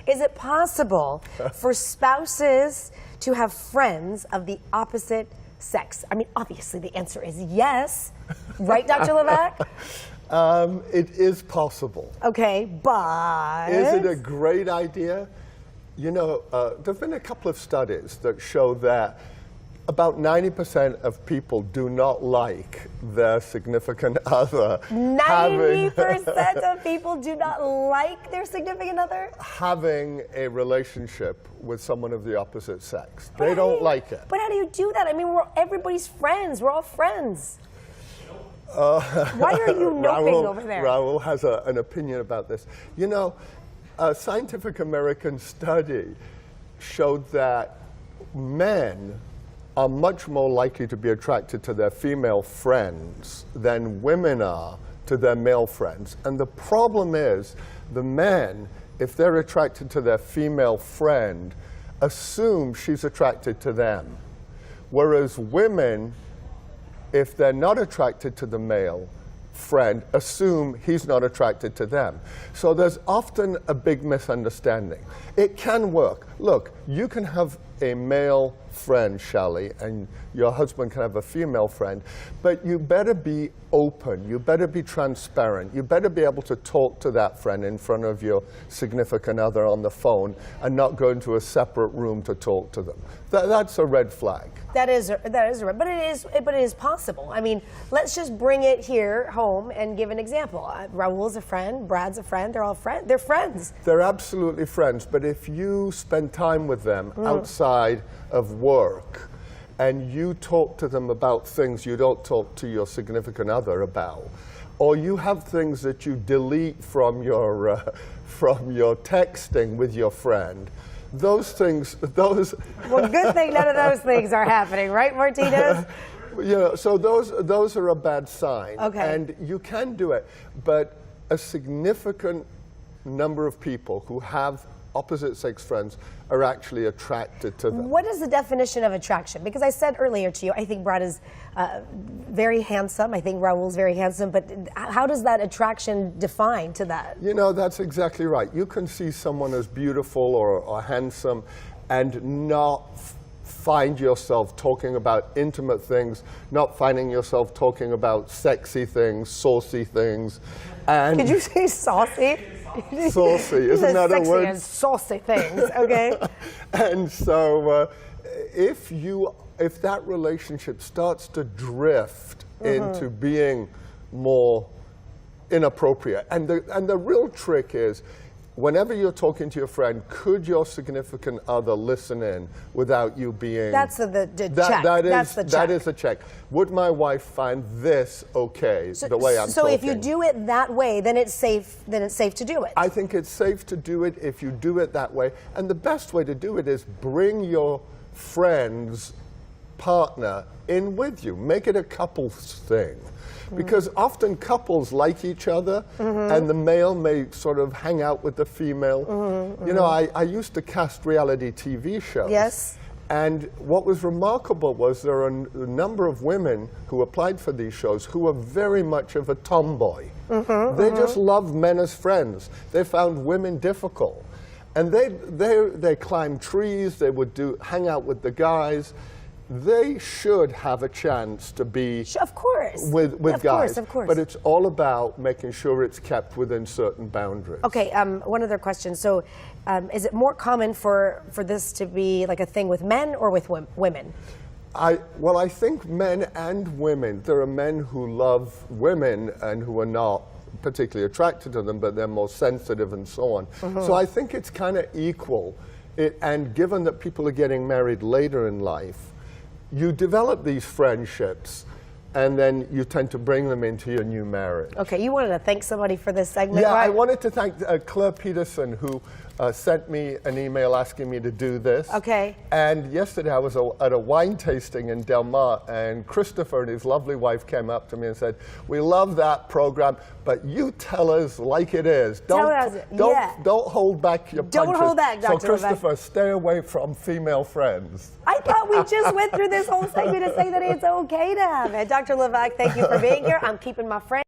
Is it possible for spouses to have friends of the opposite sex? I mean, obviously the answer is yes. Right, Dr. Levak? It is possible. Okay, but... Is it a great idea? You know, there have been a couple of studies that show that about 90% of people do not like their significant other. 90% of people do not like their significant other? Having a relationship with someone of the opposite sex. They don't like it. But how do you do that? I mean, everybody's friends. We're all friends. Why are you noping over there? Raul has an opinion about this. You know, a Scientific American study showed that men are much more likely to be attracted to their female friends than women are to their male friends. And the problem is, the men, if they're attracted to their female friend, assume she's attracted to them. Whereas women, if they're not attracted to the male friend, assume he's not attracted to them. So there's often a big misunderstanding. It can work. Look, you can have a male friend, Shally, and your husband can have a female friend, but you better be open, you better be transparent, you better be able to talk to that friend in front of your significant other on the phone and not go into a separate room to talk to them. That's a red flag. That is a red, but it is possible. I mean, let's just bring it here home and give an example. Raul's a friend, Brad's a friend, they're all friends. They're friends. They're absolutely friends, but if you spend time with them outside of work and you talk to them about things you don't talk to your significant other about, or you have things that you delete from your texting with your friend, those things, Well, good thing none of those things are happening, right, Martinez? Yeah, so those are a bad sign. Okay. And you can do it, but a significant number of people who have opposite sex friends are actually attracted to them. What is the definition of attraction? Because I said earlier to you, I think Brad is very handsome. I think Raul's very handsome, but how does that attraction define to that? You know, that's exactly right. You can see someone as beautiful or handsome and not find yourself talking about intimate things, not finding yourself talking about sexy things, saucy things. And did you say saucy? Saucy, isn't that a word? Sexy and saucy things, okay? And so if that relationship starts to drift into being more inappropriate, and the real trick is, whenever you're talking to your friend, could your significant other listen in without you being... That's the check. That's the check. That is a check. Would my wife find this okay, the way I'm talking? So if you do it that way, then it's safe to do it? I think it's safe to do it if you do it that way. And the best way to do it is bring your friend's partner in with you. Make it a couples thing. Because often couples like each other, and the male may sort of hang out with the female. You know, I used to cast reality TV shows. Yes. And what was remarkable was there are a number of women who applied for these shows who were very much of a tomboy. They just loved men as friends. They found women difficult. And they climbed trees, they would hang out with the guys. They should have a chance to be with guys. Of course. But it's all about making sure it's kept within certain boundaries. Okay, one other question. So is it more common for this to be like a thing with men or with women? Well, I think men and women. There are men who love women and who are not particularly attracted to them, but they're more sensitive and so on. So I think it's kind of equal. And given that people are getting married later in life, you develop these friendships, and then you tend to bring them into your new marriage. Okay, you wanted to thank somebody for this segment, Yeah, right? I wanted to thank Claire Peterson, who sent me an email asking me to do this. Okay. And yesterday I was at a wine tasting in Del Mar, and Christopher and his lovely wife came up to me and said, "We love that program, but you tell us like it is. Don't hold back your punches." Don't hold back, Dr. So Christopher, stay away from female friends. I thought we just went through this whole segment to say that it's okay to have it. Dr. Levak, thank you for being here. I'm keeping my friend.